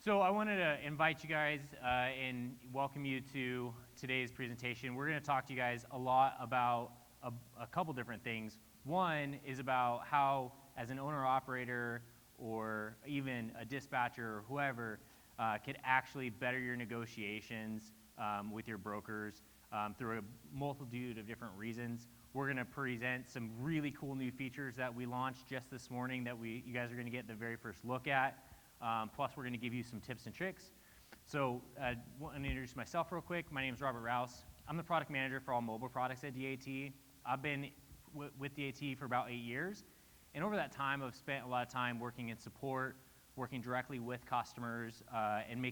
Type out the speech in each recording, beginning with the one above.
So I wanted to invite you guys and welcome you to today's presentation. We're going to talk to you guys a lot about a couple different things. One is about how, as an owner-operator or even a dispatcher or whoever, could actually better your negotiations with your brokers through a multitude of different reasons. We're going to present some really cool new features that we launched just this morning that you guys are going to get the very first look at. Plus, we're going to give you some tips and tricks. So I want to introduce myself real quick. My name is Rouse. I'm the product manager for all mobile products at DAT. I've been with DAT for about 8 years. And over that time, I've spent a lot of time working in support, working directly with customers, and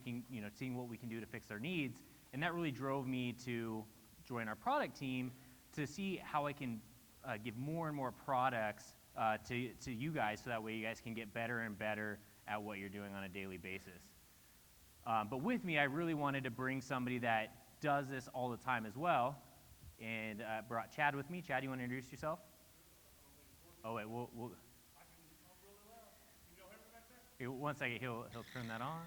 seeing what we can do to fix their needs. And that really drove me to join our product team to see how I can give more and more products to you guys, so that way you guys can get better and better at what you're doing on a daily basis. But with me, I really wanted to bring somebody that does this all the time as well, and brought Chad with me. Chad, you want to introduce yourself? Oh wait, we'll I can talk really loud. Can y'all hear me back there? here, 1 second. He'll turn that on.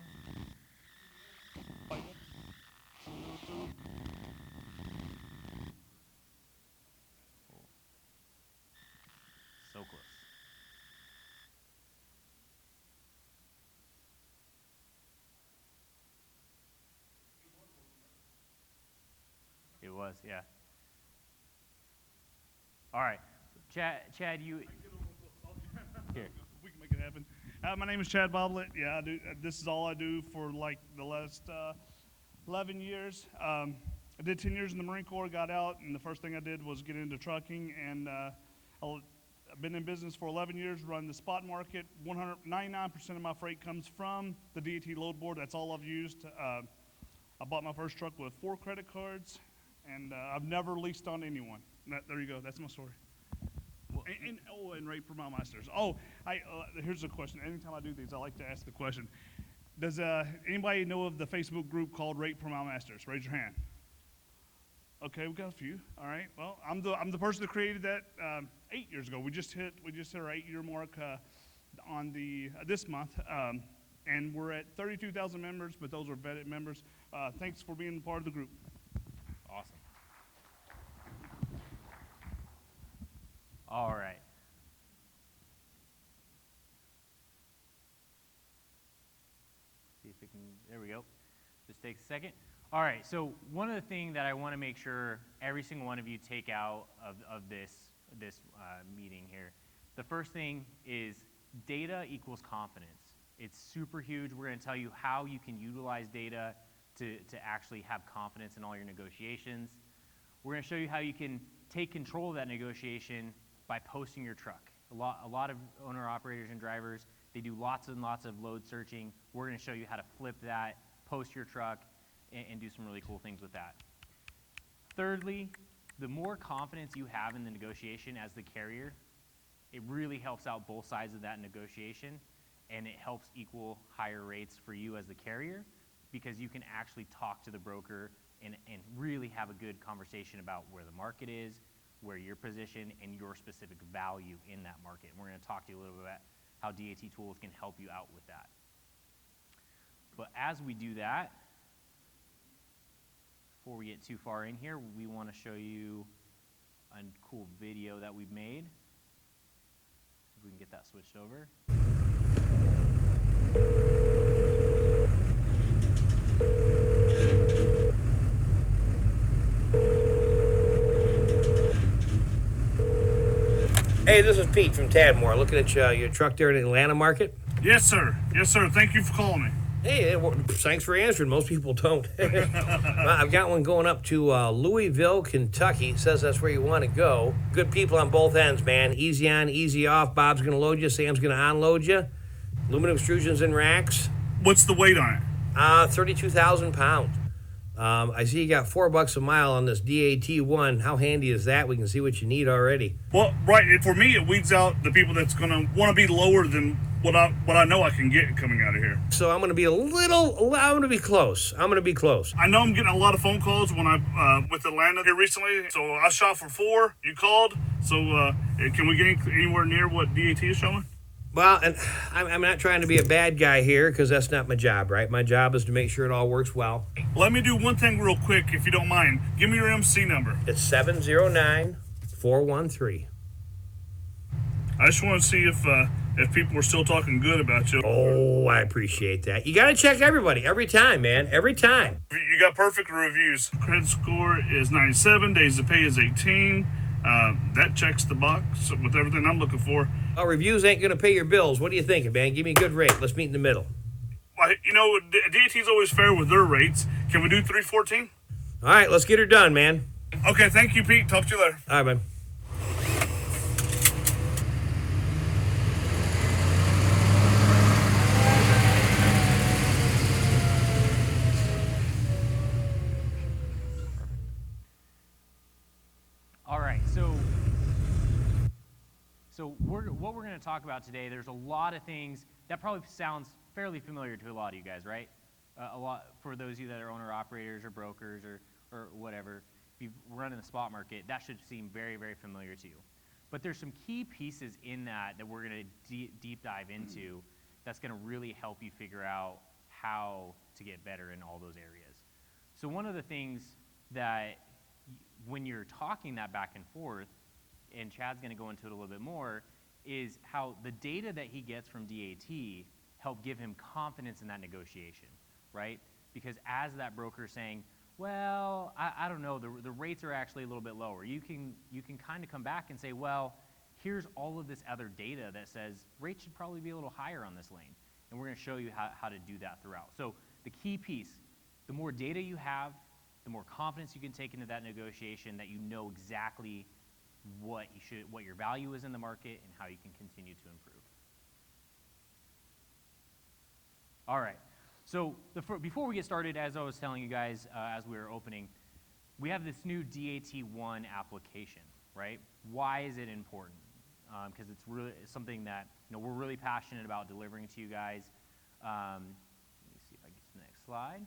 Cool. So close. It was, yeah. All right, Chad, you here. We can make it happen. My name is Chad Boblett. Yeah, I do. This is all I do for like the last 11 years. I did 10 years in the Marine Corps, got out, and the first thing I did was get into trucking. And I've been in business for 11 years, run the spot market. 99% of my freight comes from the DAT load board. That's all I've used. I bought my first truck with 4 credit cards, and I've never leased on anyone. There you go. That's my story. And rate per mile masters. Here's a question. Anytime I do these, I like to ask the question. Does anybody know of the Facebook group called Rate Per Mile Masters? Raise your hand. Okay, we got a few. All right. Well, I'm the person that created that 8 years ago. We just hit our 8-year mark on this month, and we're at 32,000 members. But those are vetted members. Thanks for being part of the group. Awesome. All right. See if we can, there we go. Just takes a second. All right, so one of the things that I want to make sure every single one of you take out of this meeting here, the first thing is data equals confidence. It's super huge. We're going to tell you how you can utilize data to actually have confidence in all your negotiations. We're going to show you how you can take control of that negotiation by posting your truck. A lot of owner-operators and drivers, they do lots and lots of load searching. We're going to show you how to flip that, post your truck, and do some really cool things with that. Thirdly, the more confidence you have in the negotiation as the carrier, it really helps out both sides of that negotiation, and it helps equal higher rates for you as the carrier, because you can actually talk to the broker and really have a good conversation about where the market is, where you're positioned, and your specific value in that market. And we're going to talk to you a little bit about how DAT tools can help you out with that. But as we do that, before we get too far in here, we want to show you a cool video that we've made. See if we can get that switched over. Hey, this is Pete from Tadmore. Looking at your truck there in the Atlanta market. Yes, sir. Yes, sir. Thank you for calling me. Hey, thanks for answering. Most people don't. I've got one going up to Louisville, Kentucky. It says that's where you want to go. Good people on both ends, man. Easy on, easy off. Bob's going to load you. Sam's going to unload you. Aluminum extrusions and racks. What's the weight on it? 32,000 pounds. I see you got $4 a mile on this DAT1. How handy is that? We can see what you need already. Well, right. For me, it weeds out the people that's going to want to be lower than what I know I can get coming out of here. So I'm going to be I'm going to be close. I know I'm getting a lot of phone calls when I with Atlanta here recently. So I shot for 4. You called. So can we get anywhere near what DAT is showing? Well, and I'm not trying to be a bad guy here because that's not my job, right? My job is to make sure it all works well. Let me do one thing real quick, if you don't mind. Give me your MC number. It's 709-413. I just want to see if people are still talking good about you. Oh, I appreciate that. You got to check everybody every time, man. Every time. You got perfect reviews. Credit score is 97. Days to pay is 18. That checks the box with everything I'm looking for. Well, reviews ain't going to pay your bills. What are you thinking, man? Give me a good rate. Let's meet in the middle. You know, DAT's always fair with their rates. Can we do 314? All right, let's get her done, man. Okay, thank you, Pete. Talk to you later. All right, man. All right, so what we're going to talk about today, there's a lot of things that probably sounds fairly familiar to a lot of you guys, right? A lot for those of you that are owner-operators or brokers or whatever. If you've run in the spot market, that should seem very, very familiar to you. But there's some key pieces in that we're going to deep dive into that's going to really help you figure out how to get better in all those areas. So one of the things that when you're talking that back and forth, and Chad's going to go into it a little bit more, is how the data that he gets from DAT help give him confidence in that negotiation, right? Because as that broker is saying, well, I don't know, the rates are actually a little bit lower. You can kind of come back and say, well, here's all of this other data that says rates should probably be a little higher on this lane. And we're going to show you how to do that throughout. So the key piece, the more data you have, the more confidence you can take into that negotiation, that you know exactly what your value is in the market and how you can continue to improve. All right. So before we get started, as I was telling you guys as we were opening, we have this new DAT1 application, right? Why is it important? Because it's something that we're really passionate about delivering to you guys. Let me see if I get to the next slide.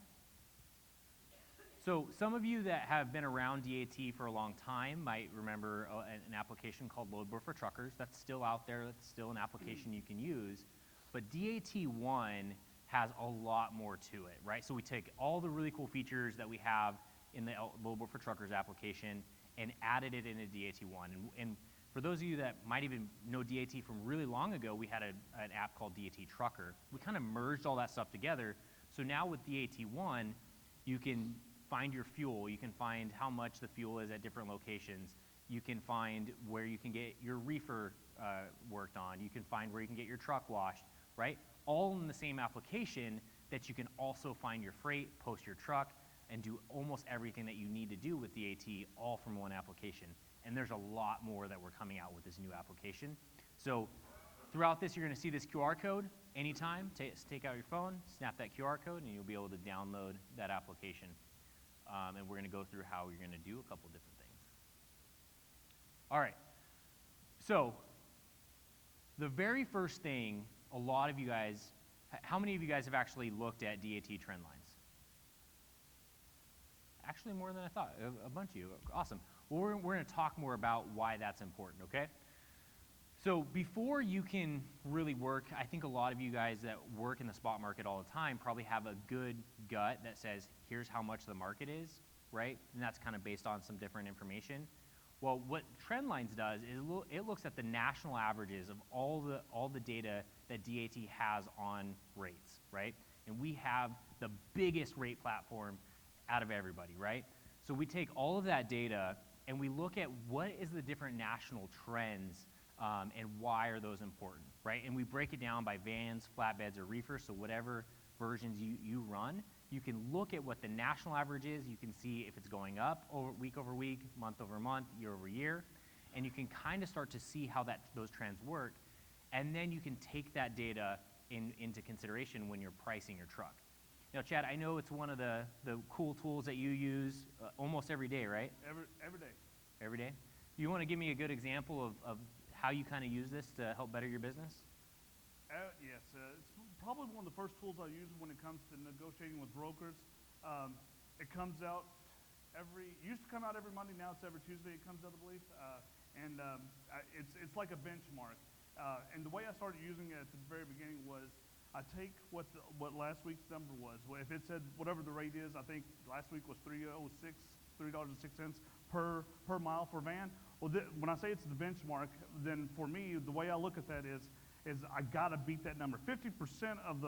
So some of you that have been around DAT for a long time might remember an application called Load Board for Truckers. That's still out there. That's still an application you can use. But DAT1 has a lot more to it, right? So we take all the really cool features that we have in the Load Board for Truckers application and added it into DAT1. And for those of you that might even know DAT from really long ago, we had an app called DAT Trucker. We kind of merged all that stuff together. So now with DAT1, you can find your fuel. You can find how much the fuel is at different locations. You can find where you can get your reefer worked on. You can find where you can get your truck washed, right? All in the same application that you can also find your freight, post your truck, and do almost everything that you need to do with DAT all from one application. And there's a lot more that we're coming out with this new application. So throughout this, you're going to see this QR code anytime. Take out your phone, snap that QR code, and you'll be able to download that application. And we're going to go through how you're going to do a couple different things. All right. So the very first thing, a lot of you guys, how many of you guys have actually looked at DAT trend lines? Actually, more than I thought. A bunch of you. Awesome. Well, we're going to talk more about why that's important, okay? So before you can really work, I think a lot of you guys that work in the spot market all the time probably have a good gut that says, here's how much the market is, right? And that's kind of based on some different information. Well, what Trendlines does is it looks at the national averages of all the data that DAT has on rates, right? And we have the biggest rate platform out of everybody, right? So we take all of that data and we look at what is the different national trends and why are those important, right? And we break it down by vans, flatbeds, or reefers, so whatever versions you run, you can look at what the national average is. You can see if it's going up week over week, month over month, year over year, and you can kind of start to see how those trends work, and then you can take that data into consideration when you're pricing your truck. Now, Chad, I know it's one of the cool tools that you use almost every day, right? Every day. Every day? You want to give me a good example of how you kind of use this to help better your business? Yes, it's probably one of the first tools I use when it comes to negotiating with brokers. It comes out used to come out every Monday, now it's every Tuesday it comes out, I believe. It's like a benchmark. And the way I started using it at the very beginning was I take what last week's number was. Well, if it said whatever the rate is, I think last week was $3.06 per mile for van. Well, when I say it's the benchmark, then for me, the way I look at that is I gotta beat that number. 50% of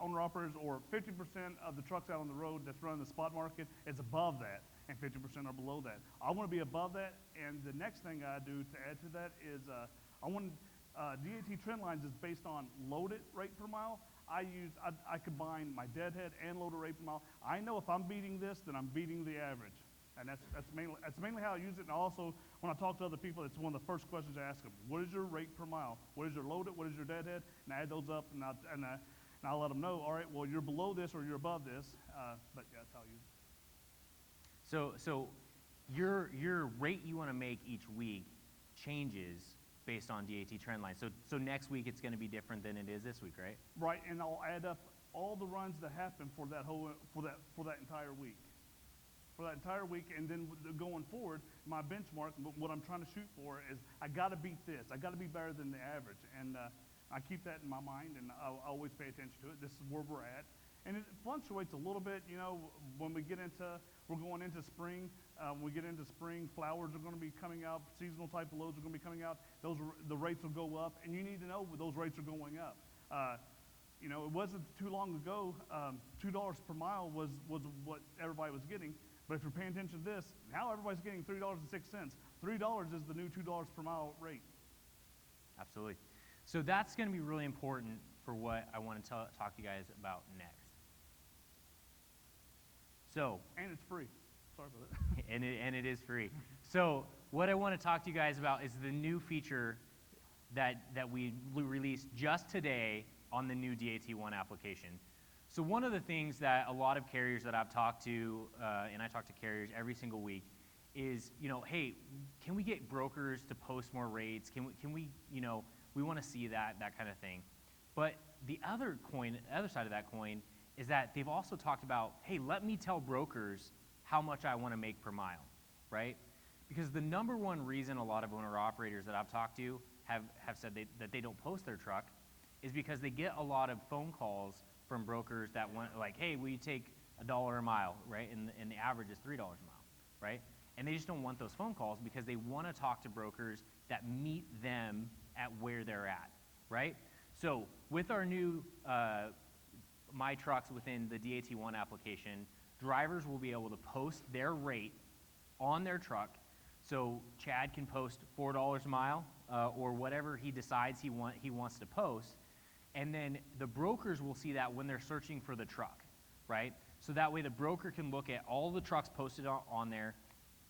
owner-operators or 50% of the trucks out on the road that's running the spot market is above that, and 50% are below that. I want to be above that, and the next thing I do to add to that is DAT trend lines is based on loaded rate per mile. I combine my deadhead and loaded rate per mile. I know if I'm beating this, then I'm beating the average. And that's mainly how I use it. And also, when I talk to other people, it's one of the first questions I ask them. What is your rate per mile? What is your loaded? What is your deadhead? And I add those up, and I'll let them know, all right, well, you're below this or you're above this. But yeah, that's how I use it. So your rate you want to make each week changes based on DAT trend line. So next week it's going to be different than it is this week, right? Right, and I'll add up all the runs that happen for that entire week. For that entire week, and then going forward, my benchmark, what I'm trying to shoot for is I got to beat this. I got to be better than the average, and I keep that in my mind, and I'll always pay attention to it. This is where we're at, and it fluctuates a little bit. You know, when we're going into spring. When we get into spring, flowers are going to be coming out. Seasonal type of loads are going to be coming out. The rates will go up, and you need to know those rates are going up. You know, it wasn't too long ago. $2 per mile was what everybody was getting. But if you're paying attention to this, now everybody's getting $3.06. $3 is the new $2 per mile rate. Absolutely. So that's going to be really important for what I want to talk to you guys about next. So. And it's free. Sorry about that. and it is free. So what I want to talk to you guys about is the new feature that we released just today on the new DAT1 application. So one of the things that a lot of carriers that I've talked to, and I talk to carriers every single week, is, you know, hey, can we get brokers to post more rates? Can we, you know, we want to see that kind of thing. But the other side of that coin is that they've also talked about, hey, let me tell brokers how much I want to make per mile, right? Because the number one reason a lot of owner-operators that I've talked to have said that they don't post their truck is because they get a lot of phone calls from brokers that want, like, hey, will you take $1 a mile, right? And the average is $3 a mile, right? And they just don't want those phone calls because they want to talk to brokers that meet them at where they're at, right? So with our new My Trucks within the DAT1 application, drivers will be able to post their rate on their truck. So Chad can post $4 a mile or whatever he decides he wants to post. And then the brokers will see that when they're searching for the truck, right? So that way the broker can look at all the trucks posted on there.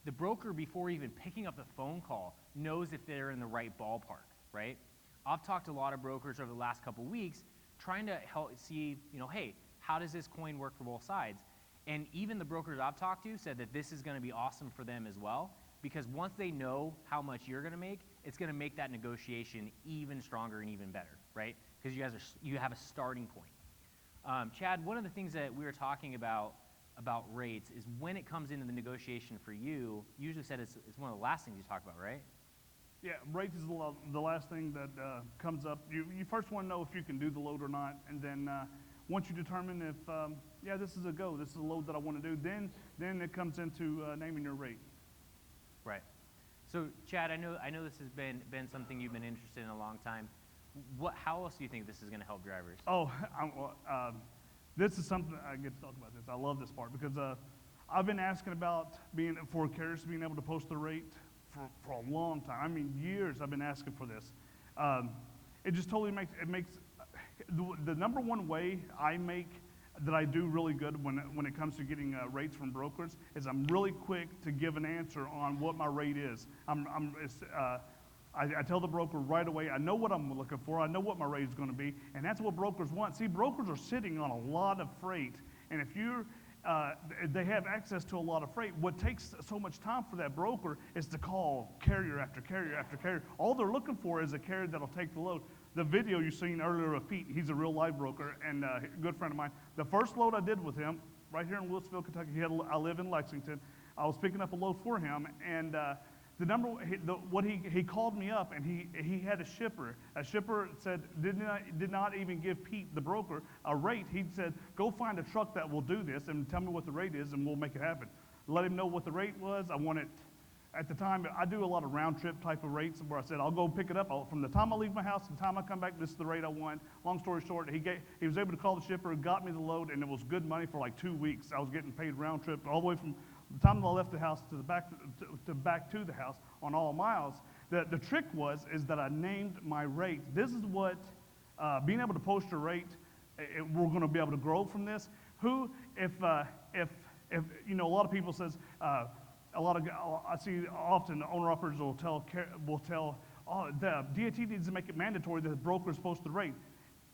The broker, before even picking up the phone call, knows if they're in the right ballpark, right? I've talked to a lot of brokers over the last couple weeks trying to help see, you know, hey, how does this coin work for both sides? And even the brokers I've talked to said that this is going to be awesome for them as well, because once they know how much you're going to make, it's going to make that negotiation even stronger and even better, right? Because you have a starting point. Chad, one of the things that we were talking about rates is when it comes into the negotiation for you, you usually said it's one of the last things you talk about, right? Yeah, rates is the last thing that comes up. You first want to know if you can do the load or not, and then once you determine if, yeah, this is a go, this is a load that I want to do, then it comes into naming your rate. Right. So, Chad, I know this has been something you've been interested in a long time. How else do you think this is going to help drivers? Oh, this is something I get to talk about this. I love this part because I've been asking about for carriers being able to post the rate for a long time. I mean, years I've been asking for this. It just totally makes the number one way that I do really good when it comes to getting rates from brokers is I'm really quick to give an answer on what my rate is. I tell the broker right away, I know what I'm looking for, I know what my rate is going to be, and that's what brokers want. See, brokers are sitting on a lot of freight, and if they have access to a lot of freight, what takes so much time for that broker is to call carrier after carrier after carrier. All they're looking for is a carrier that'll take the load. The video you seen earlier of Pete, he's a real live broker and a good friend of mine. The first load I did with him, right here in Louisville, Kentucky, I live in Lexington. I was picking up a load for him, and He called me up and he had a shipper. A shipper said did not even give Pete, the broker, a rate. He said, go find a truck that will do this and tell me what the rate is and we'll make it happen. Let him know what the rate was. I wanted, at the time, I do a lot of round trip type of rates where I said, I'll go pick it up. From the time I leave my house to the time I come back, this is the rate I want. Long story short, he was able to call the shipper, got me the load, and it was good money for like 2 weeks. I was getting paid round trip all the way from the time that I left the house to the back to the house on all miles. The trick is that I named my rate. This is what being able to post a rate. We're going to be able to grow from this. If you know, a lot of people says I see often owner operators will tell oh, the DAT needs to make it mandatory that the brokers post the rate.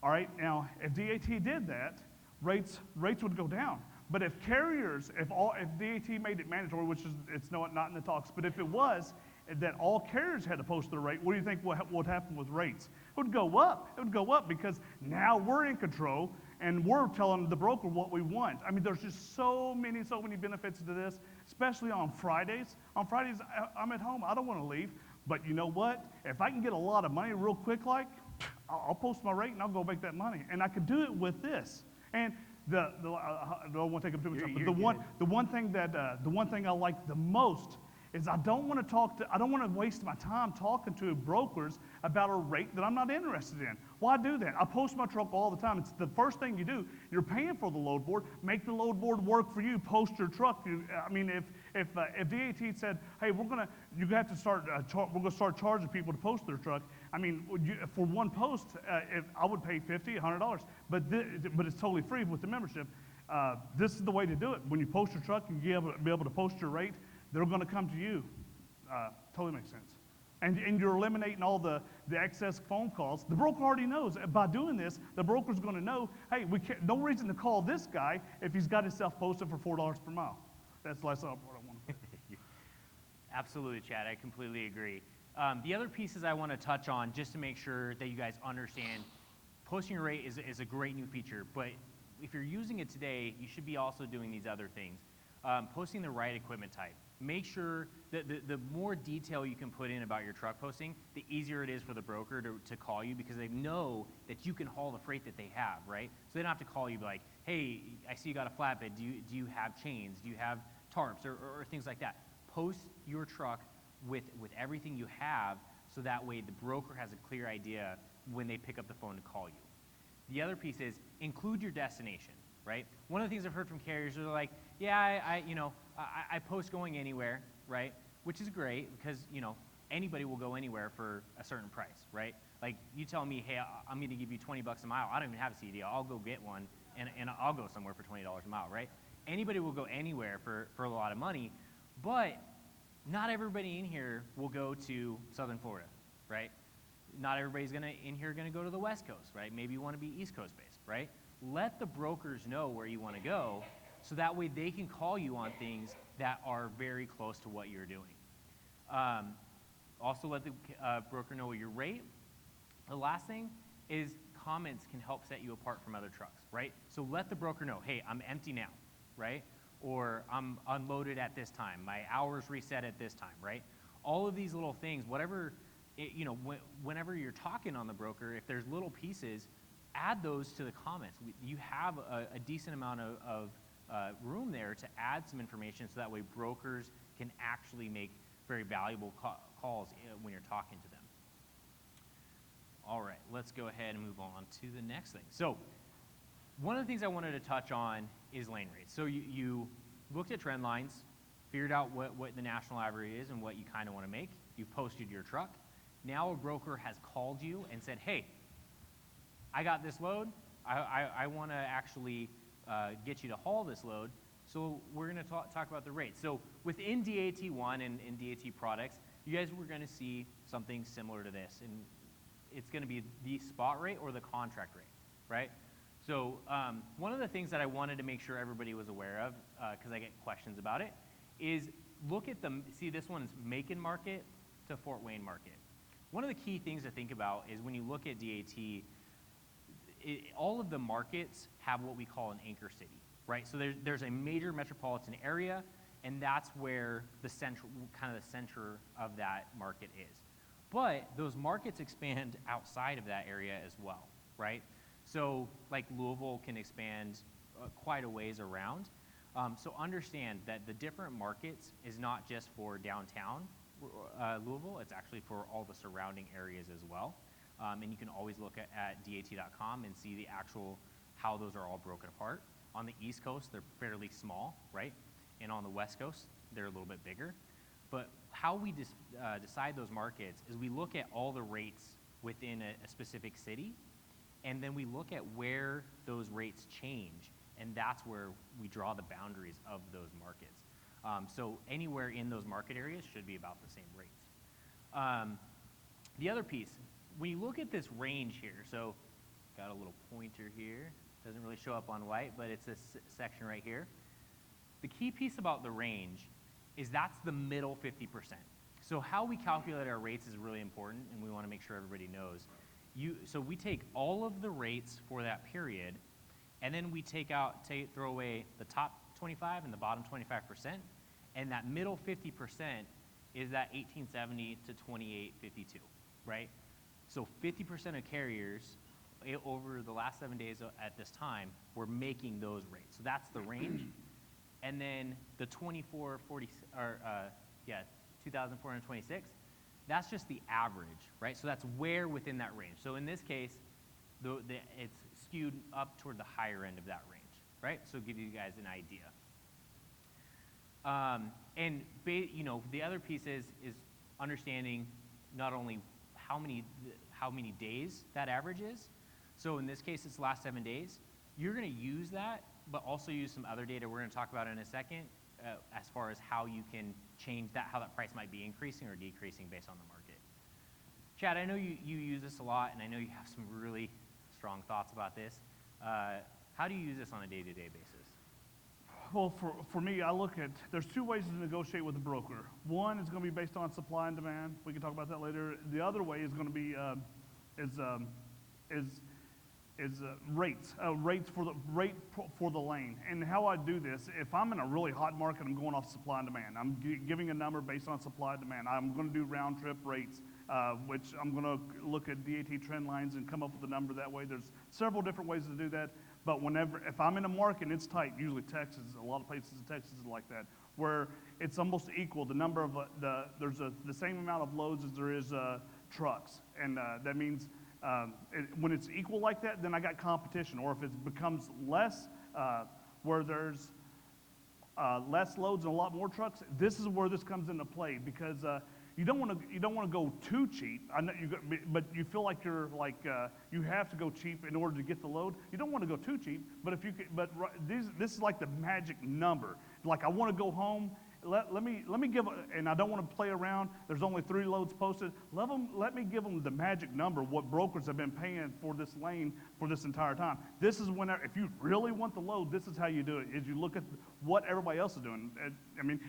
All right, now if DAT did that, rates would go down. But if carriers, if DAT made it mandatory, which is it's not in the talks, but if it was that all carriers had to post their rate, what do you think would happen with rates? It would go up. It would go up because now we're in control and we're telling the broker what we want. I mean, there's just so many benefits to this, especially on Fridays. On Fridays, I'm at home. I don't want to leave. But you know what? If I can get a lot of money real quick, I'll post my rate and I'll go make that money. And I could do it with this. And I don't want to take up too much time, but the one thing I like the most is I don't want to waste my time talking to brokers about a rate that I'm not interested in. Why do that? I post my truck all the time. It's the first thing you do. You're paying for the load board. Make the load board work for you. Post your truck. I mean, if DAT said, hey, we're going to start charging people to post their truck. I mean, for one post, I would pay $50, $100, but it's totally free with the membership. This is the way to do it. When you post your truck, you be able to post your rate. They're going to come to you. Totally makes sense. And you're eliminating all the excess phone calls. The broker already knows. By doing this, the broker's going to know, hey, no reason to call this guy if he's got himself posted for $4 per mile. That's what I want to put. Absolutely, Chad. I completely agree. The other pieces I want to touch on, just to make sure that you guys understand, posting your rate is a great new feature, but if you're using it today, you should be also doing these other things. Posting the right equipment type. Make sure that the more detail you can put in about your truck posting, the easier it is for the broker to call you because they know that you can haul the freight that they have, right? So they don't have to call you like, hey, I see you got a flatbed. Do you have chains? Do you have tarps or things like that? Post your truck with everything you have so that way the broker has a clear idea when they pick up the phone to call you. The other piece is include your destination, right? One of the things I've heard from carriers are like, yeah, I post going anywhere, right? Which is great because, anybody will go anywhere for a certain price, right? Like you tell me, hey, I'm going to give you $20 a mile. I don't even have a CDL. I'll go get one and I'll go somewhere for $20 a mile, right? Anybody will go anywhere for a lot of money, but not everybody in here will go to Southern Florida, right? Not everybody's in here going to go to the West Coast, right? Maybe you want to be East Coast based, right? Let the brokers know where you want to go so that way they can call you on things that are very close to what you're doing. Also let the broker know your rate. The last thing is comments can help set you apart from other trucks, right? So let the broker know, hey, I'm empty now, right? Or I'm unloaded at this time. My hours reset at this time, right? All of these little things, whatever, whenever you're talking on the broker, if there's little pieces, add those to the comments. You have a decent amount of room there to add some information so that way brokers can actually make very valuable calls when you're talking to them. All right, let's go ahead and move on to the next thing. So one of the things I wanted to touch on is lane rates. So you looked at trend lines, figured out what the national average is and what you kind of want to make. You posted your truck. Now a broker has called you and said, hey, I got this load. I want to actually get you to haul this load. So we're going to talk about the rates. So within DAT1 and DAT products, you guys were going to see something similar to this. And it's going to be the spot rate or the contract rate, right? So one of the things that I wanted to make sure everybody was aware of, because I get questions about it, is look at see this one is Macon market to Fort Wayne market. One of the key things to think about is when you look at DAT, all of the markets have what we call an anchor city, right? So there's a major metropolitan area, and that's where the central, kind of the center of that market is. But those markets expand outside of that area as well, right? So like Louisville can expand quite a ways around. So understand that the different markets is not just for downtown Louisville, it's actually for all the surrounding areas as well. And you can always look at dat.com and see the actual, how those are all broken apart. On the East Coast, they're fairly small, right? And on the West Coast, they're a little bit bigger. But how we decide those markets is we look at all the rates within a specific city, and then we look at where those rates change, and that's where we draw the boundaries of those markets. So anywhere in those market areas should be about the same rates. The other piece, when you look at this range here, so got a little pointer here, doesn't really show up on white, but it's this section right here. The key piece about the range is that's the middle 50%. So how we calculate our rates is really important, and we want to make sure everybody knows. So we take all of the rates for that period, and then we throw away the top 25 and the bottom 25%, and that middle 50% is that 1870 to 2852, right? So 50% of carriers over the last 7 days at this time were making those rates. So that's the range. And then the 2,426, that's just the average, right? So that's where within that range. So in this case, it's skewed up toward the higher end of that range, right? So give you guys an idea. The other piece is understanding not only how many days that average is. So in this case, it's the last 7 days. You're going to use that, but also use some other data we're going to talk about in a second, as far as how you can change that, how that price might be increasing or decreasing based on the market. Chad, I know you use this a lot, and I know you have some really strong thoughts about this. How do you use this on a day-to-day basis? Well, for me, I look at, there's two ways to negotiate with a broker. One is going to be based on supply and demand. We can talk about that later. The other way is going to be rates for the lane. And how I do this, if I'm in a really hot market, I'm going off supply and demand. I'm giving a number based on supply and demand. I'm going to do round trip rates, which I'm going to look at DAT trend lines and come up with a number that way. There's several different ways to do that. But if I'm in a market and it's tight, usually Texas, a lot of places in Texas is like that, where it's almost equal. The number of there's the same amount of loads as there is trucks, and that means when it's equal like that, then I got competition. Or if it becomes less, where there's less loads and a lot more trucks, this is where this comes into play, because you don't want to go too cheap. I know but you feel like you have to go cheap in order to get the load. You don't want to go too cheap, but if you could, this is like the magic number. Like, I want to go home. Let me give, and I don't want to play around. There's only 3 loads posted. Let me give them the magic number, what brokers have been paying for this lane for this entire time. This is when, if you really want the load, this is how you do it, is you look at what everybody else is doing.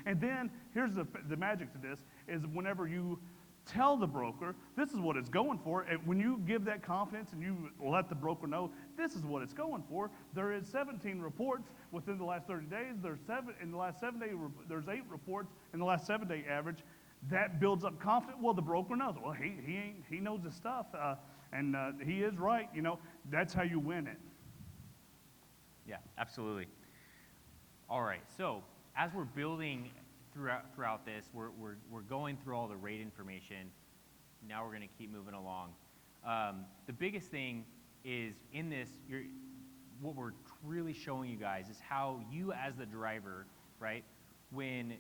And then here's the magic to this, is whenever you tell the broker, this is what it's going for, and when you give that confidence and you let the broker know, this is what it's going for, there is 17 reports within the last 30 days, there's 7 in the last 7 days, there's 8 reports in the last 7-day average. That builds up confidence. Well, the broker knows, well, he knows his stuff, and he is right, that's how you win it. Yeah, absolutely. All right, so as we're building throughout this, we're going through all the rate information. Now we're going to keep moving along. The biggest thing is in this, what we're really showing you guys is how you as the driver, right, when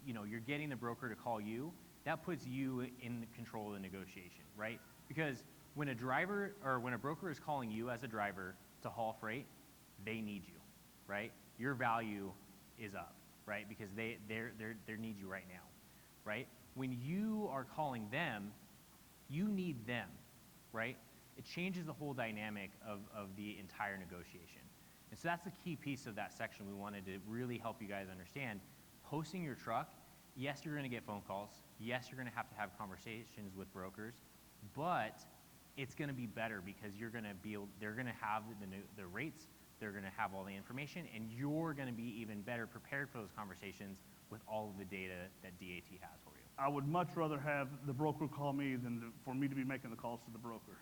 you're getting the broker to call you, that puts you in control of the negotiation, right? Because when a broker is calling you as a driver to haul freight, they need you, right? Your value is up, right? Because they need you right now, right? When you are calling them, you need them, right? It changes the whole dynamic of the entire negotiation. And so that's the key piece of that section we wanted to really help you guys understand. Posting your truck, yes, you're gonna get phone calls. Yes, you're gonna have to have conversations with brokers, but it's gonna be better because they're gonna have the rates, they're gonna have all the information, and you're gonna be even better prepared for those conversations with all of the data that DAT has for you. I would much rather have the broker call me than for me to be making the calls to the broker.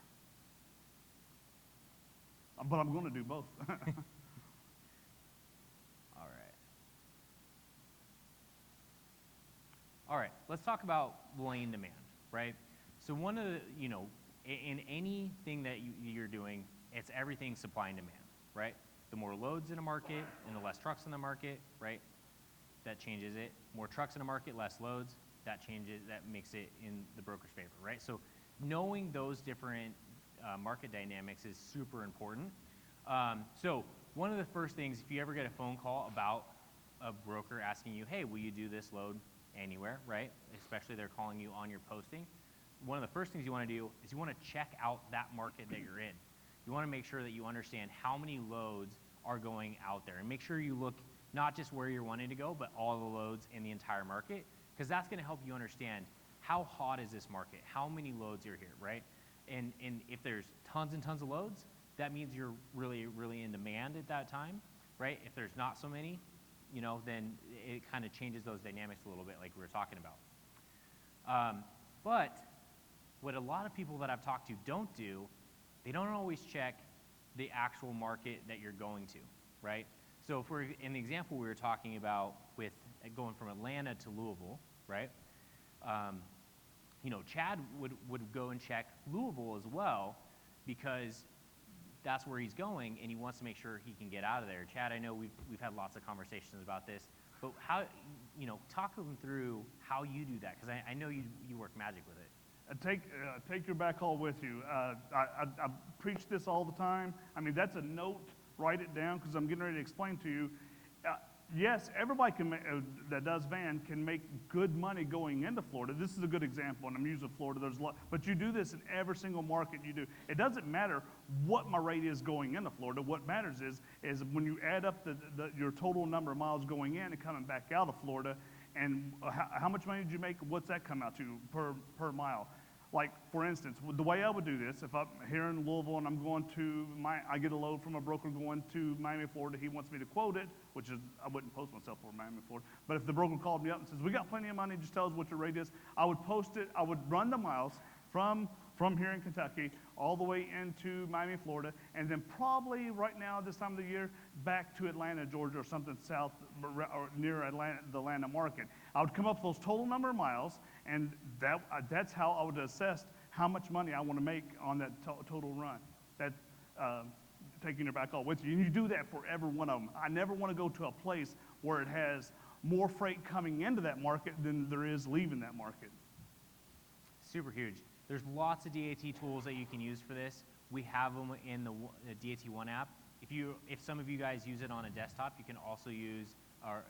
But I'm going to do both. All right. All right, let's talk about lane demand, right? So one of the, in anything that you're doing, it's everything supply and demand, right? The more loads in a market and the less trucks in the market, right? That changes it. More trucks in a market, less loads, that makes it in the broker's favor, right? So knowing those different market dynamics is super important. So one of the first things, if you ever get a phone call about a broker asking you, hey, will you do this load anywhere, right? Especially they're calling you on your posting. One of the first things you want to do is you want to check out that market that you're in. You want to make sure that you understand how many loads are going out there, and make sure you look not just where you're wanting to go, but all the loads in the entire market, because that's going to help you understand how hot is this market, how many loads are here, right? And if there's tons and tons of loads, that means you're really, really in demand at that time, right? If there's not so many, then it kind of changes those dynamics a little bit like we were talking about. But what a lot of people that I've talked to don't do, they don't always check the actual market that you're going to, right? So if we're in the example we were talking about with going from Atlanta to Louisville, right? Chad would go and check Louisville as well, because that's where he's going and he wants to make sure he can get out of there. Chad, I know we've had lots of conversations about this, but how, talk them through how you do that, because I know you work magic with it. Take your backhaul with you. I preach this all the time. I mean, that's a note. Write it down, because I'm getting ready to explain to you. Yes, everybody that does van can make good money going into Florida. This is a good example, and I'm using Florida. There's a lot, but you do this in every single market you do. It doesn't matter what my rate is going into Florida. What matters is when you add up your total number of miles going in and coming back out of Florida, and how much money did you make? What's that come out to per mile? Like, for instance, the way I would do this, if I'm here in Louisville and I'm going to, I get a load from a broker going to Miami, Florida, he wants me to quote it, which is, I wouldn't post myself for Miami, Florida, but if the broker called me up and says, we got plenty of money, just tell us what your rate is, I would post it, I would run the miles from here in Kentucky all the way into Miami, Florida, and then probably right now, this time of the year, back to Atlanta, Georgia, or something south or near Atlanta, the Atlanta market. I would come up with those total number of miles, and that's how I would assess how much money I want to make on that total run. That taking your backhaul with you, and you do that for every one of them. I never want to go to a place where it has more freight coming into that market than there is leaving that market. Super huge. There's lots of DAT tools that you can use for this. We have them in the DAT One app. If some of you guys use it on a desktop, you can also use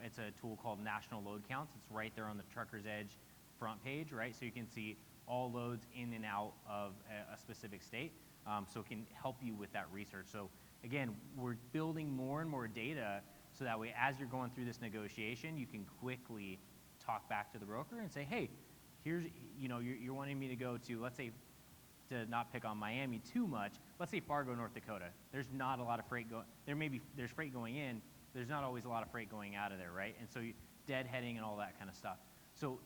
it's a tool called National Load Counts. It's right there on the Trucker's Edge front page, right? So you can see all loads in and out of a specific state. So it can help you with that research. So again, we're building more and more data so that way as you're going through this negotiation, you can quickly talk back to the broker and say, hey, here's, you're wanting me to go to, let's say, to not pick on Miami too much, let's say Fargo, North Dakota. There's not a lot of freight there's freight going in, there's not always a lot of freight going out of there, right? And so deadheading and all that kind of stuff. So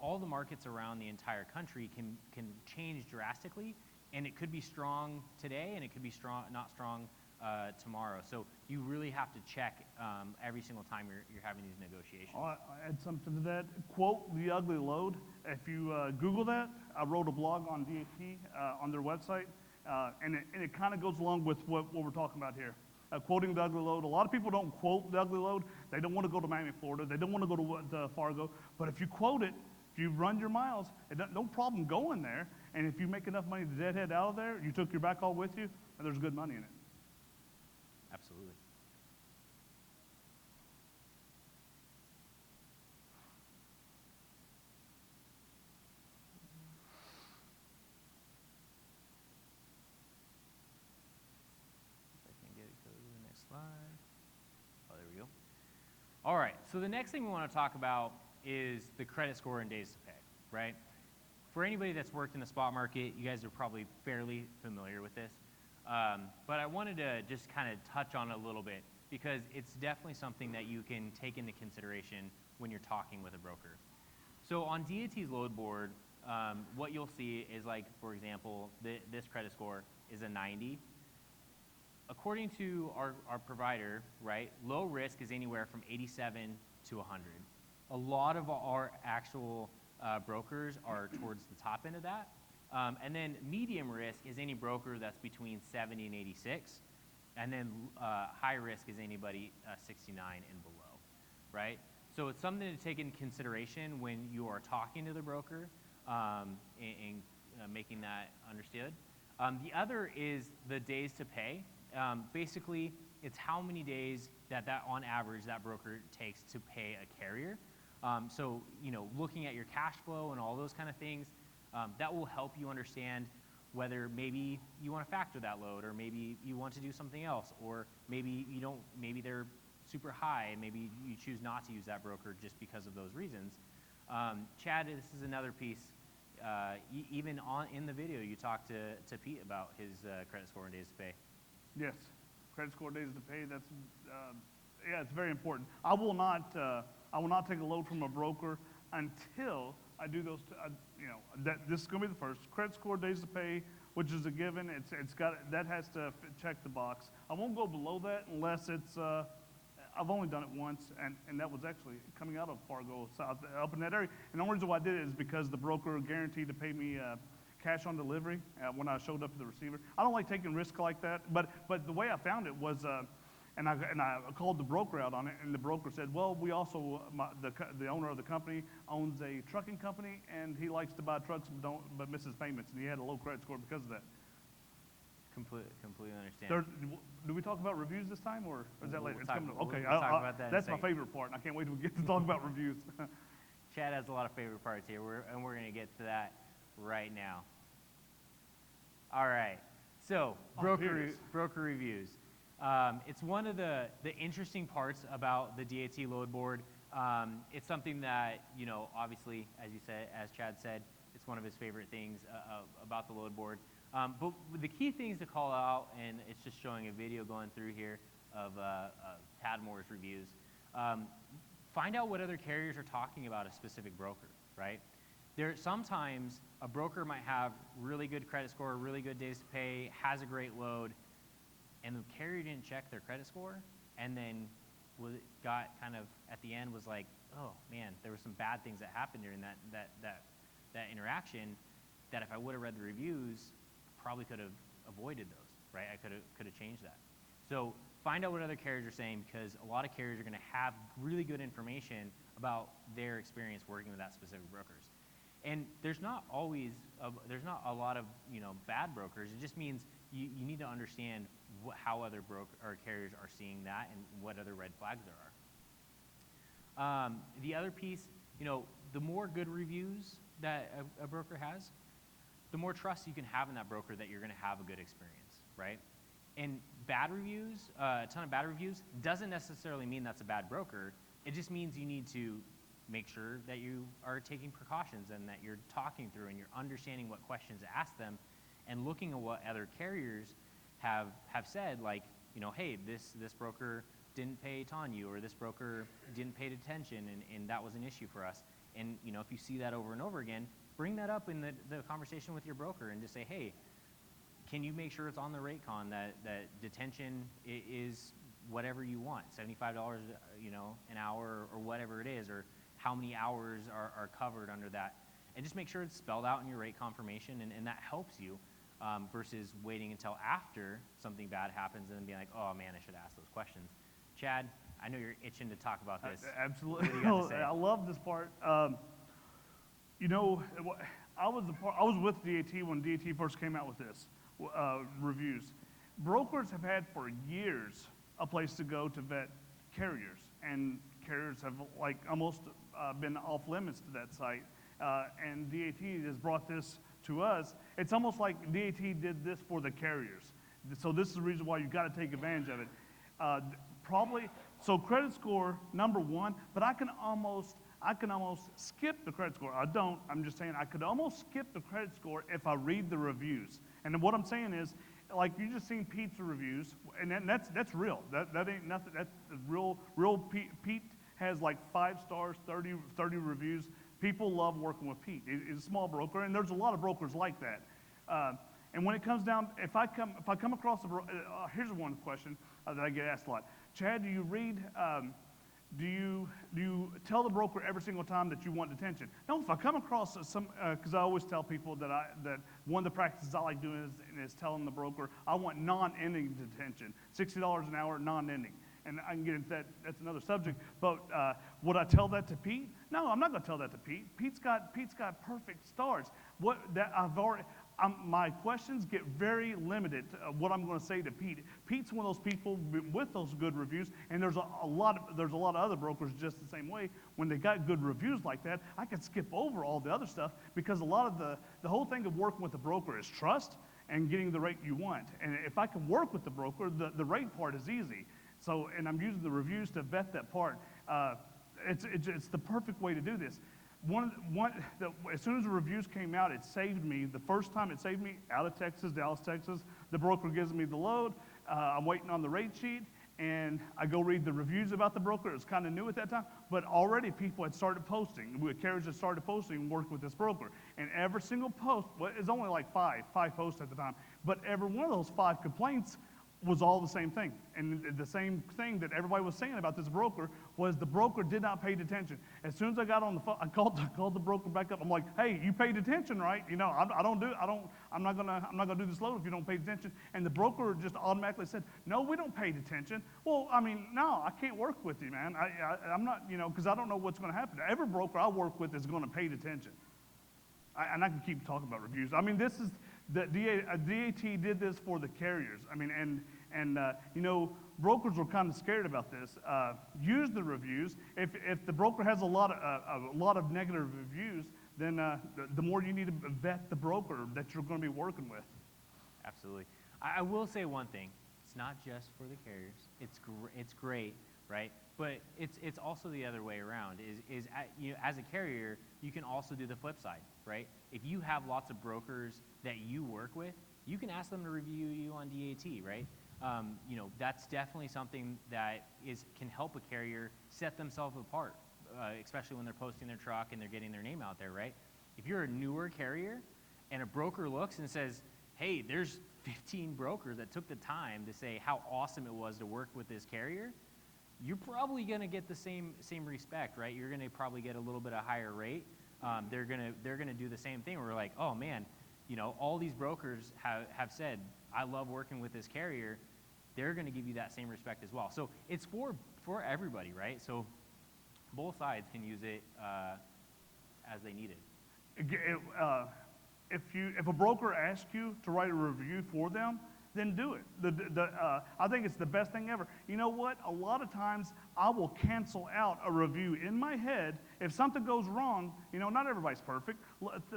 all the markets around the entire country can change drastically, and it could be strong today, and it could be not strong tomorrow. So you really have to check every single time you're having these negotiations. I'll add something to that. Quote the ugly load. If you Google that, I wrote a blog on DAT on their website, and it kind of goes along with what we're talking about here. Quoting the ugly load. A lot of people don't quote the ugly load. They don't want to go to Miami, Florida. They don't want to go to Fargo. But if you quote it, if you run your miles, no problem going there. And if you make enough money to deadhead out of there, you took your backhaul with you, and there's good money in it. Absolutely. If I can get it, go to the next slide. Oh, there we go. All right, so the next thing we want to talk about is the credit score and days to pay, right? For anybody that's worked in the spot market, you guys are probably fairly familiar with this. But I wanted to just kind of touch on it a little bit, because it's definitely something that you can take into consideration when you're talking with a broker. So on DAT's load board, what you'll see is like, for example, this credit score is a 90. According to our provider, right, low risk is anywhere from 87 to 100. A lot of our actual brokers are towards the top end of that. And then medium risk is any broker that's between 70 and 86. And then high risk is anybody 69 and below, right? So it's something to take into consideration when you are talking to the broker and making that understood. The other is the days to pay. Basically, it's how many days that on average that broker takes to pay a carrier. So, looking at your cash flow and all those kind of things, that will help you understand whether maybe you want to factor that load, or maybe you want to do something else, or maybe you don't, maybe they're super high and maybe you choose not to use that broker just because of those reasons. Chad, this is another piece. Even in the video, you talked to Pete about his credit score and days to pay. Yes, credit score days to pay. That's yeah, it's very important. I will not take a load from a broker until I do those. This is going to be the first credit score days to pay, which is a given. It's got that has to check the box. I won't go below that unless it's. I've only done it once, and that was actually coming out of Fargo South, up in that area. And the only reason why I did it is because the broker guaranteed to pay me cash on delivery when I showed up to the receiver. I don't like taking risks like that, but the way I found it was, and I called the broker out on it, and the broker said, well, we also, the owner of the company owns a trucking company, and he likes to buy trucks but misses payments, and he had a low credit score because of that. Completely understand. Do we talk about reviews this time, or is that later? We'll it's talk, coming up. Okay, we'll talk about that in a that's my second. favorite part, and I can't wait till we get to talk about reviews. Chad has a lot of favorite parts here, and we're going to get to that right now. All right, so broker reviews. It's one of the interesting parts about the DAT load board. It's something that, obviously, as Chad said, it's one of his favorite things about the load board. But the key things to call out, and it's just showing a video going through here of Tadmore's reviews. Find out what other carriers are talking about a specific broker, right? Sometimes a broker might have really good credit score, really good days to pay, has a great load, and the carrier didn't check their credit score, and then got kind of at the end was like, oh man, there were some bad things that happened during that interaction that if I would have read the reviews, probably could have avoided those, right? I could have changed that. So find out what other carriers are saying, because a lot of carriers are going to have really good information about their experience working with that specific brokers. And there's not always there's not a lot of bad brokers. It just means you need to understand how other carriers are seeing that and what other red flags there are. The other piece, the more good reviews that a broker has, the more trust you can have in that broker that you're going to have a good experience, right? And bad reviews, a ton of bad reviews, doesn't necessarily mean that's a bad broker. It just means you need to make sure that you are taking precautions and that you're talking through and you're understanding what questions to ask them and looking at what other carriers have said, like, hey, this broker didn't pay Tanya, or this broker didn't pay attention, and that was an issue for us. And if you see that over and over again, bring that up in the conversation with your broker and just say, hey, can you make sure it's on the rate con that detention is whatever you want, $75 an hour or whatever it is, or how many hours are covered under that. And just make sure it's spelled out in your rate confirmation, and that helps you versus waiting until after something bad happens and then being like, oh man, I should ask those questions. Chad, I know you're itching to talk about this. Absolutely. What do you got to say? I love this part. I was with DAT when DAT first came out with this reviews. Brokers have had for years a place to go to vet carriers, and carriers have almost been off limits to that site. And DAT has brought this to us. It's almost like DAT did this for the carriers. So this is the reason why you've got to take advantage of it. So credit score, number one, but I can almost skip the credit score. I don't, I'm just saying I could almost skip the credit score if I read the reviews. And then what I'm saying is, like you just seen pizza reviews, and that's real. That ain't nothing. That's real. Pete has like 5 stars, 30 reviews. People love working with Pete. He's a small broker, and there's a lot of brokers like that. And when it comes down, if I come across here's one question that I get asked a lot. Chad, do you read? Do you tell the broker every single time that you want detention? No, if I come across because I always tell people that one of the practices I like doing is telling the broker I want non-ending detention, $60 an hour, non-ending. And I can get into that, that's another subject. But would I tell that to Pete? No, I'm not going to tell that to Pete. Pete's got perfect stars. My questions get very limited to what I'm going to say to Pete. Pete's one of those people with those good reviews, and there's a lot of other brokers just the same way. When they got good reviews like that, I can skip over all the other stuff because a lot of the whole thing of working with the broker is trust and getting the rate you want. And if I can work with the broker, the rate part is easy. So, and I'm using the reviews to vet that part. It's the perfect way to do this. As soon as the reviews came out, it saved me. The first time it saved me out of Texas, Dallas, Texas. The broker gives me the load. I'm waiting on the rate sheet, and I go read the reviews about the broker. It was kind of new at that time, but already people had started posting. Carriers had started posting and worked with this broker. And every single post, well, it's only like five posts at the time, but every one of those 5 complaints was all the same thing. And the same thing that everybody was saying about this broker was the broker did not pay attention. As soon as I got on the phone, I called the broker back up. I'm like, hey, you paid attention, right? You know, I'm not gonna do this load if you don't pay attention. And the broker just automatically said, no, we don't pay attention. Well, I mean, no, I can't work with you, man. I'm not, you know, because I don't know what's gonna happen. Every broker I work with is gonna pay attention. And I can keep talking about reviews. I mean, this is, DAT did this for the carriers. I mean, and you know, brokers were kind of scared about this. Use the reviews. If the broker has a lot of negative reviews, then the more you need to vet the broker that you're going to be working with. Absolutely. I will say one thing. It's not just for the carriers. It's great, right? But it's also the other way around. You know, as a carrier, you can also do the flip side, right? If you have lots of brokers that you work with, you can ask them to review you on DAT, right? You know, that's definitely something that can help a carrier set themselves apart, especially when they're posting their truck and they're getting their name out there, right? If you're a newer carrier and a broker looks and says, hey, there's 15 brokers that took the time to say how awesome it was to work with this carrier, you're probably going to get the same respect, right? You're going to probably get a little bit of higher rate. They're gonna do the same thing. We're like, oh man, you know, all these brokers have said, I love working with this carrier. They're gonna give you that same respect as well. So it's for everybody, right? So both sides can use it as they need it. If a broker asks you to write a review for them, then do it. I think it's the best thing ever. You know what? A lot of times I will cancel out a review in my head. If something goes wrong, you know, not everybody's perfect.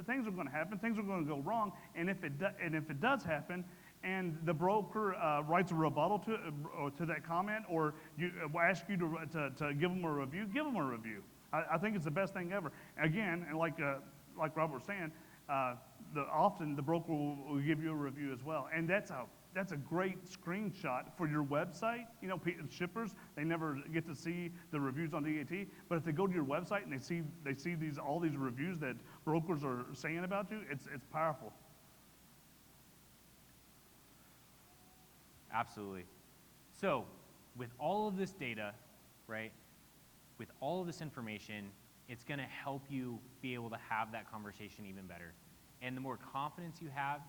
Things are going to happen. Things are going to go wrong. And if it does happen, and the broker writes a rebuttal to that comment, or ask you to give them a review, give them a review. I think it's the best thing ever. Again, and like Robert was saying, often the broker will give you a review as well, and that's a great screenshot for your website. You know, shippers, they never get to see the reviews on DAT, but if they go to your website and they see all these reviews that brokers are saying about you, it's powerful. Absolutely. So, with all of this data, right, with all of this information, it's going to help you be able to have that conversation even better. And the more confidence you have,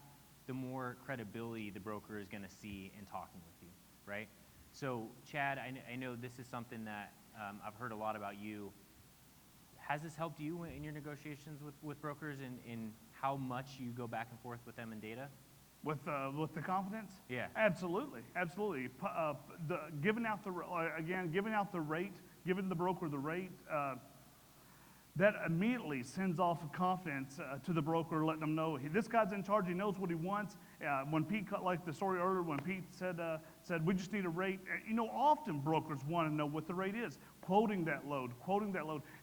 the more credibility the broker is going to see in talking with you, right? So, Chad, I know this is something that I've heard a lot about you. Has this helped you in your negotiations with brokers in how much you go back and forth with them in data? With the confidence? Yeah. Absolutely. Giving out the rate, giving the broker the rate, that immediately sends off confidence to the broker, letting them know this guy's in charge. He knows what he wants. When Pete, like the story earlier, when Pete said we just need a rate. You know, often brokers want to know what the rate is. Quoting that load,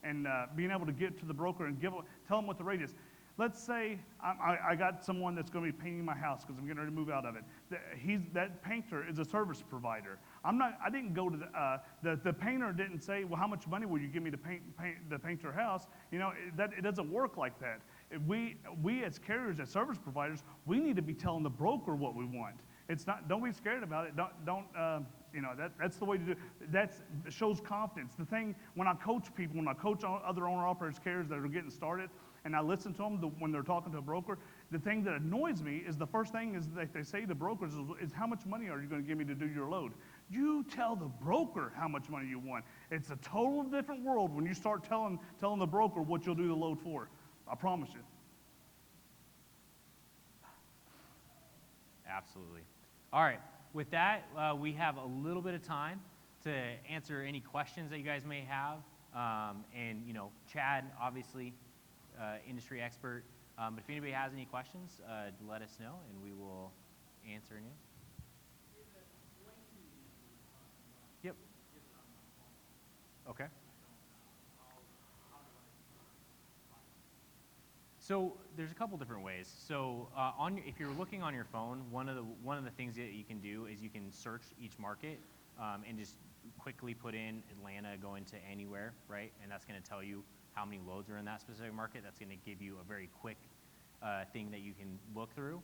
and being able to get to the broker and tell them what the rate is. let's say I got someone that's going to be painting my house because I'm getting ready to move out of it. That painter is a service provider. I didn't go to the painter didn't say, well, how much money will you give me to paint your house? You know, it doesn't work like that. We as carriers, as service providers, we need to be telling the broker what we want. It's not, don't be scared about it. You know, that's the way to do it. That shows confidence. The thing, when I coach people, when I coach other owner-operators, carriers that are getting started, and I listen to them when they're talking to a broker, the thing that annoys me is the first thing is that they say to brokers is how much money are you going to give me to do your load? You tell the broker how much money you want. It's a total different world when you start telling the broker what you'll do the load for. I promise you. Absolutely. All right. With that, we have a little bit of time to answer any questions that you guys may have. And, you know, Chad, obviously, industry expert. But if anybody has any questions, let us know, and we will answer any. Yep. Okay. So there's a couple different ways. So if you're looking on your phone, one of the things that you can do is you can search each market and just quickly put in Atlanta going to anywhere, right? And that's going to tell you how many loads are in that specific market. That's going to give you a very quick thing that you can look through.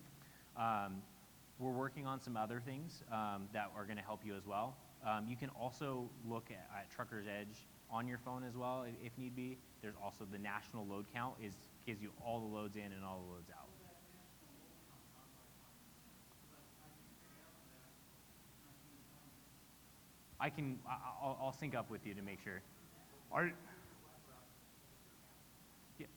We're working on some other things that are going to help you as well. You can also look at Trucker's Edge on your phone as well, if need be. There's also the national load count gives you all the loads in and all the loads out. I'll sync up with you to make sure. Yeah.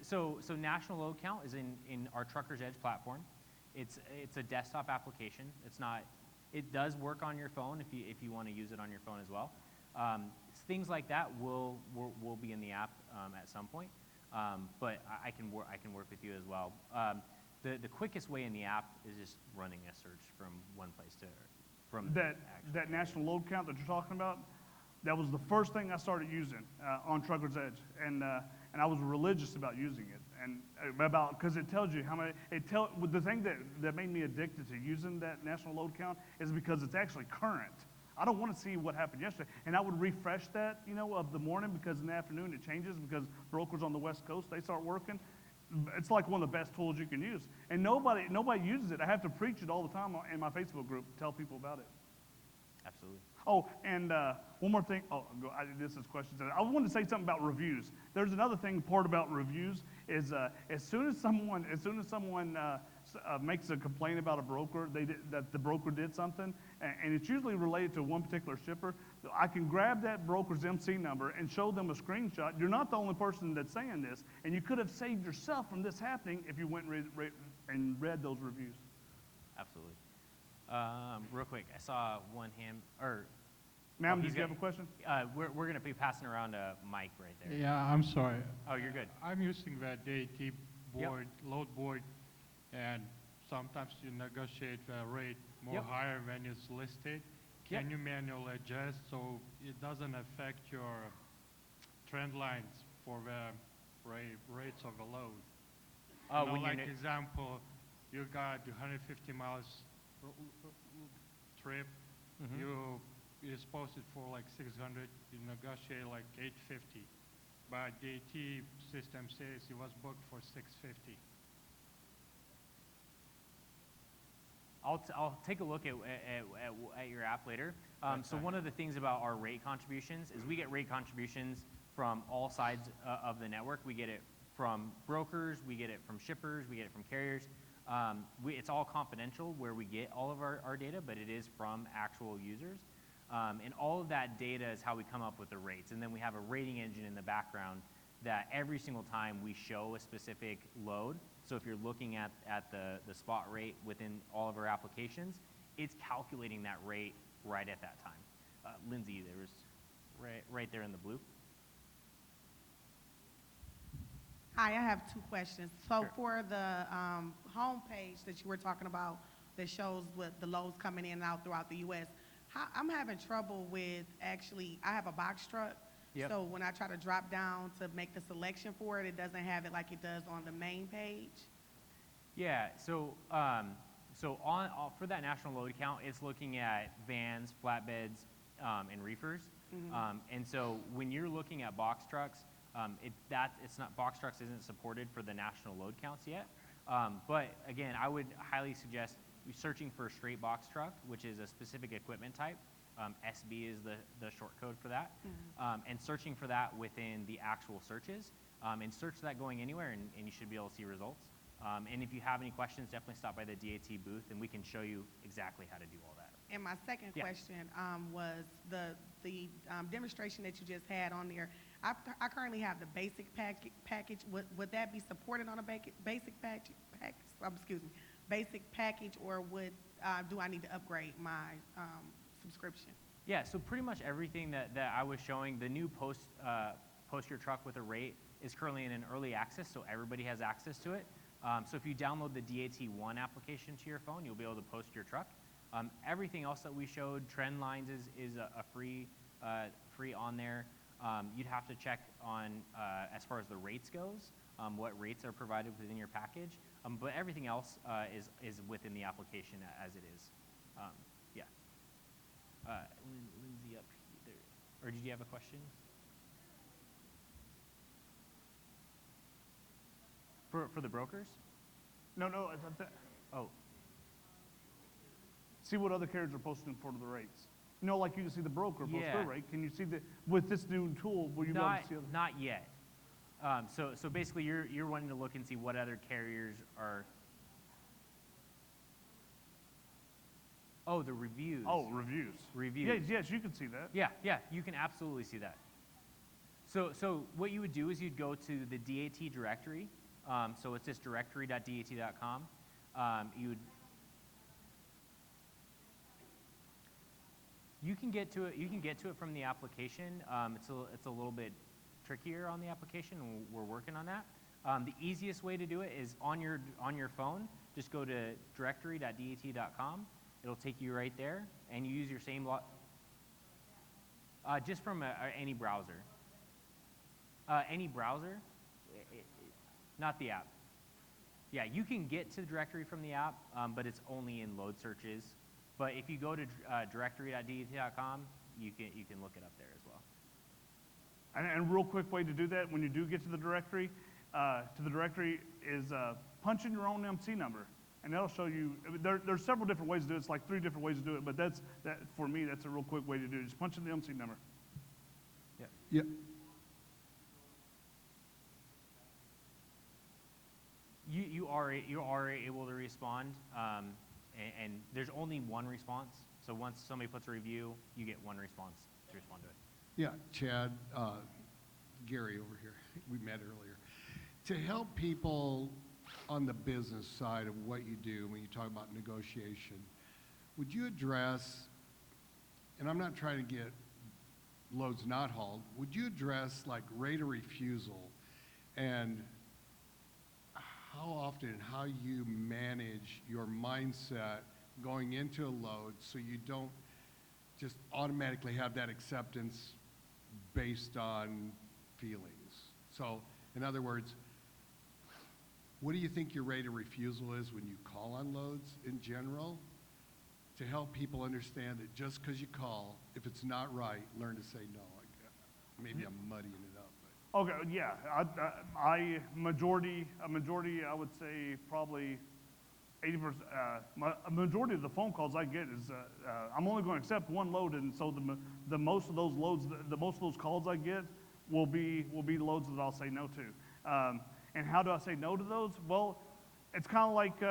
So national load count is in our Trucker's Edge platform. It's a desktop application. It does work on your phone if you want to use it on your phone as well. Things like that will be in the app at some point, but I can work with you as well. The quickest way in the app is just running a search from one place to from that national load count that you're talking about. That was the first thing I started using on Trucker's Edge, and I was religious about using it, and because it tells you how many. The thing that made me addicted to using that national load count is because it's actually current. I don't want to see what happened yesterday, and I would refresh that, you know, of the morning because in the afternoon it changes because brokers on the West Coast they start working. It's like one of the best tools you can use, and nobody uses it. I have to preach it all the time in my Facebook group, tell people about it. Absolutely. Oh, and one more thing. This is questions. I wanted to say something about reviews. There's another part about reviews is as soon as someone makes a complaint about a broker, that the broker did something, and it's usually related to one particular shipper, I can grab that broker's MC number and show them a screenshot. You're not the only person that's saying this, and you could have saved yourself from this happening if you went and read those reviews. Absolutely. Real quick, I saw one hand, Ma'am, do you have a question? We're going to be passing around a mic right there. Yeah, I'm sorry. Oh, you're good. I'm using the DAT board, Yep. load board, and sometimes you negotiate the rate more Yep. higher than it's listed. Yep. Can you manually adjust so it doesn't affect your trend lines for the rates of the load? Like example, you got 150 miles trip, Mm-hmm. you supposed it for like 600, you negotiate like 850, but the DAT system says it was booked for 650. I'll take a look at your app later. So one of the things about our rate contributions is we get rate contributions from all sides of the network. We get it from brokers, we get it from shippers, we get it from carriers. It's all confidential where we get all of our data, but it is from actual users. And all of that data is how we come up with the rates. And then we have a rating engine in the background that every single time we show a specific load, so if you're looking at the spot rate within all of our applications, it's calculating that rate right at that time. Lindsay, there was right there in the blue. Hi, I have two questions. So Sure. for the home page that you were talking about that shows what the loads coming in and out throughout the U.S., I'm having trouble with I have a box truck, Yep. So when I try to drop down to make the selection for it, it doesn't have it like it does on the main page. Yeah, so for that national load count, it's looking at vans, flatbeds, and reefers. And so when you're looking at box trucks, box trucks isn't supported for the national load counts yet. But again, I would highly suggest searching for a straight box truck, which is a specific equipment type. SB is the short code for that. And searching for that within the actual searches. And search that going anywhere, and you should be able to see results. And if you have any questions, definitely stop by the DAT booth, and we can show you exactly how to do all that. And my second question was the demonstration that you just had on there. I currently have the basic package. Would that be supported on a basic package? Basic package, or do I need to upgrade my subscription? Yeah, so pretty much everything that I was showing, the new post your truck with a rate is currently in an early access, so everybody has access to it. So if you download the DAT1 application to your phone, you'll be able to post your truck. Everything else that we showed, trend lines is a free on there. You'd have to check on, as far as the rates goes, what rates are provided within your package. But everything else is within the application as it is. Yeah. Lindsay up there. Or did you have a question? For the brokers? No. Oh. See what other carriers are posting for the rates. Like you can see the broker post Yeah. their rate. Can you see with this new tool, will you be able to see other? Not yet. So basically, you're wanting to look and see what other carriers are. Oh, the reviews. Oh, reviews. Reviews. Yes, you can see that. Yeah, you can absolutely see that. So what you would do is you'd go to the DAT directory. So it's just directory.dat.com. You can get to it from the application. It's a little bit trickier on the application, and we're working on that. The easiest way to do it is on your phone. Just go to directory.dat.com. It'll take you right there, and you use your same just from any browser. Any browser, not the app. Yeah, you can get to the directory from the app, but it's only in load searches. But if you go to directory.dat.com, you can look it up there as well. And a real quick way to do that, when you do get to the directory is punch in your own MC number, and that'll show you. There's several different ways to do it. It's like 3 different ways to do it, but for me, that's a real quick way to do it. Just punch in the MC number. Yeah. You are able to respond, and there's only one response. So once somebody puts a review, you get one response to respond to it. Yeah, Chad, Gary over here, we met earlier. To help people on the business side of what you do when you talk about negotiation, would you address, and I'm not trying to get loads not hauled, would you address like rate of refusal and how often and how you manage your mindset going into a load so you don't just automatically have that acceptance based on feelings? So, in other words, what do you think your rate of refusal is when you call on loads in general? To help people understand that just because you call, if it's not right, learn to say no. Maybe I'm muddying it up. But. Okay, yeah. A majority, I would say probably 80%. A majority of the phone calls I get is I'm only going to accept one load, and so the most of those loads, the most of those calls I get will be loads that I'll say no to. And how do I say no to those? Well, it's kind of like,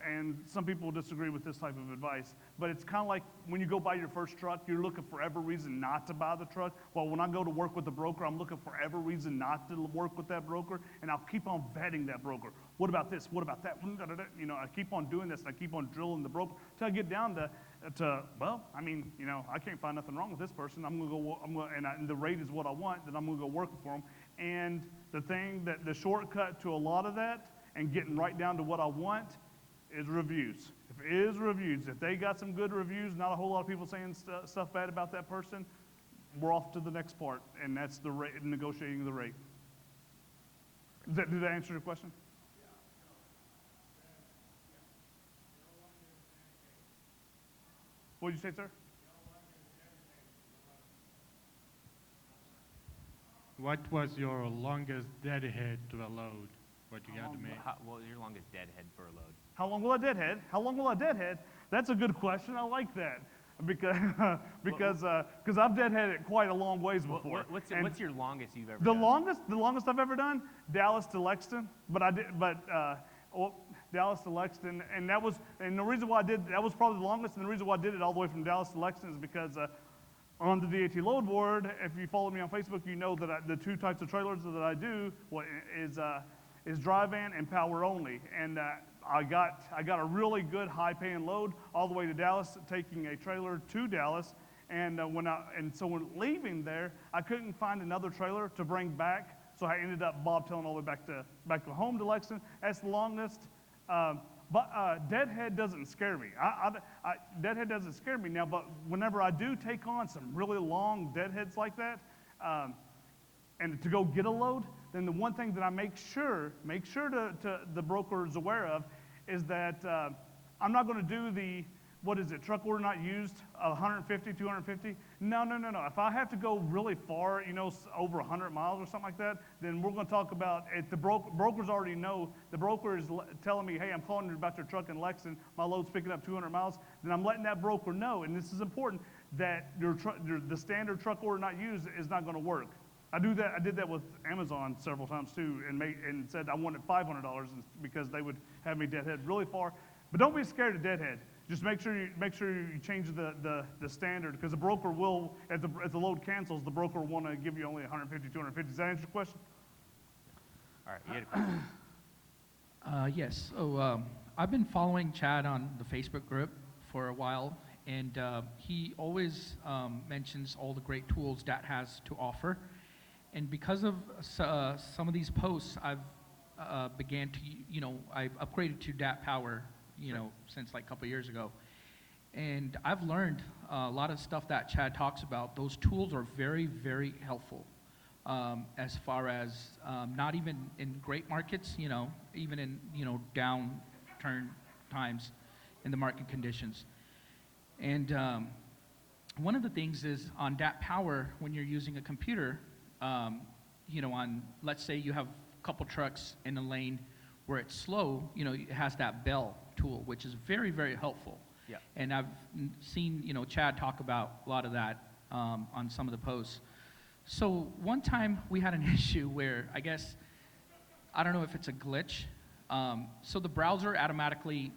and some people disagree with this type of advice, but it's kind of like when you go buy your first truck, you're looking for every reason not to buy the truck. Well, when I go to work with the broker, I'm looking for every reason not to work with that broker, and I'll keep on vetting that broker. What about this? What about that? I keep on doing this, and I keep on drilling the broker until I get down to well, I can't find nothing wrong with this person. And the rate is what I want, then I'm going to go work for them. And the shortcut to a lot of that and getting right down to what I want is reviews. If they got some good reviews, not a whole lot of people saying stuff bad about that person, we're off to the next part, and that's the rate, negotiating the rate. Did that answer your question? What did you say, sir? What was your longest deadhead to a load? What you got to make? What was your longest deadhead for a load? How long will I deadhead? How long will I deadhead? That's a good question. I like that because because I've deadheaded quite a long ways before. What's your longest you've ever The done? longest I've ever done, Dallas to Lexington. Dallas to Lexington, and the reason why I did that was probably the longest, and the reason why I did it all the way from Dallas to Lexington is because on the DAT load board, if you follow me on Facebook, you know that the two types of trailers that I do is dry van and power only, and I got a really good high paying load all the way to Dallas, taking a trailer to Dallas, and so when leaving there, I couldn't find another trailer to bring back, so I ended up bobtailing all the way back to home to Lexington. That's the longest. But deadhead doesn't scare me. Deadhead doesn't scare me now, but whenever I do take on some really long deadheads like that, and to go get a load, then the one thing that I make sure the broker is aware of is that I'm not going to do the, truck order not used, 150, 250. No. If I have to go really far, over 100 miles or something like that, then we're going to talk about it. The brokers already know. The broker is telling me, hey, I'm calling you about your truck in Lexington. My load's picking up 200 miles. Then I'm letting that broker know, and this is important, that the standard truck order not used is not going to work. I did that with Amazon several times too, and said I wanted $500 because they would have me deadhead really far. But don't be scared of deadhead. Just make sure you change the standard, because the broker will, as the load cancels, the broker will want to give you only 150, 250. Does that answer your question? All right, you had a question. Yes. So I've been following Chad on the Facebook group for a while, and he always mentions all the great tools DAT has to offer. And because of some of these posts, I've began to, I've upgraded to DAT Power, since like a couple years ago. And I've learned a lot of stuff that Chad talks about. Those tools are very, very helpful as far as not even in great markets, even in, downturn times in the market conditions. And one of the things is on DAT Power, when you're using a computer, let's say you have a couple trucks in a lane where it's slow, it has that bell tool, which is very, very helpful. Yeah. And I've seen, Chad talk about a lot of that on some of the posts. So one time we had an issue where I don't know if it's a glitch. So the browser automatically,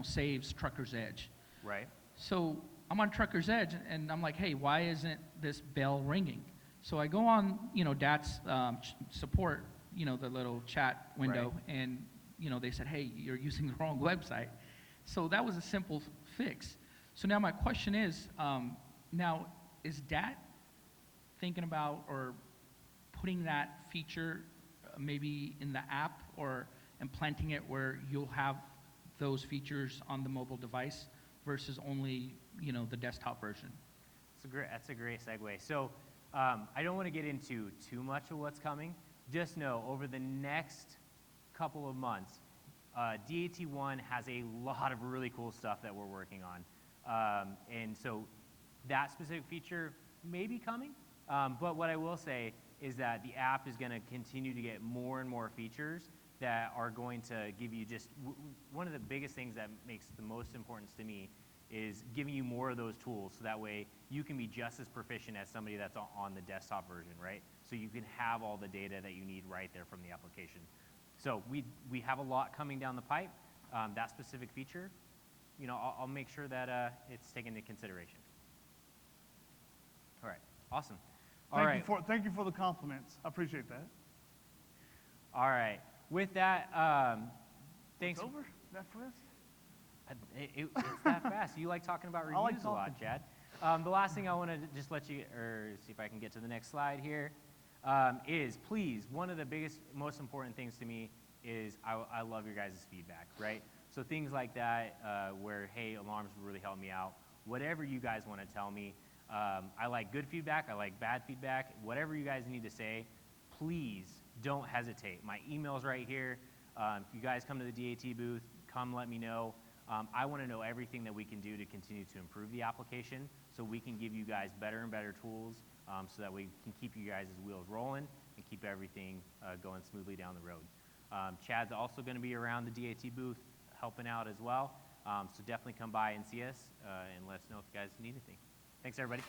saves Trucker's Edge. Right. So I'm on Trucker's Edge and I'm like, hey, why isn't this bell ringing? So I go on, DAT's support, the little chat window, Right. and, they said, hey, you're using the wrong website. So that was a simple fix. So now my question is, now is DAT thinking about or putting that feature maybe in the app or implanting it where you'll have those features on the mobile device versus only, the desktop version? That's a great segue. So I don't want to get into too much of what's coming. Just know over the next couple of months, DAT1 has a lot of really cool stuff that we're working on. And so that specific feature may be coming, but what I will say is that the app is going to continue to get more and more features that are going to give you just, one of the biggest things that makes the most importance to me is giving you more of those tools, so that way you can be just as proficient as somebody that's on the desktop version, right? So you can have all the data that you need right there from the application. So we have a lot coming down the pipe. That specific feature, I'll make sure that it's taken into consideration. All right, awesome. Thank you for the compliments. I appreciate that. All right, with that, thanks. It's over? That fast? It's that fast. You like talking about reviews like a lot, Chad. The last thing I want to just let you, or see if I can get to the next slide here, is please, one of the biggest, most important things to me is I love your guys' feedback, right? So things like that, where, hey, alarms would really help me out. Whatever you guys want to tell me, I like good feedback. I like bad feedback. Whatever you guys need to say, please don't hesitate. My email's right here. If you guys come to the DAT booth, come let me know. I want to know everything that we can do to continue to improve the application so we can give you guys better and better tools so that we can keep you guys' wheels rolling and keep everything going smoothly down the road. Chad's also going to be around the DAT booth helping out as well. So definitely come by and see us and let us know if you guys need anything. Thanks, everybody.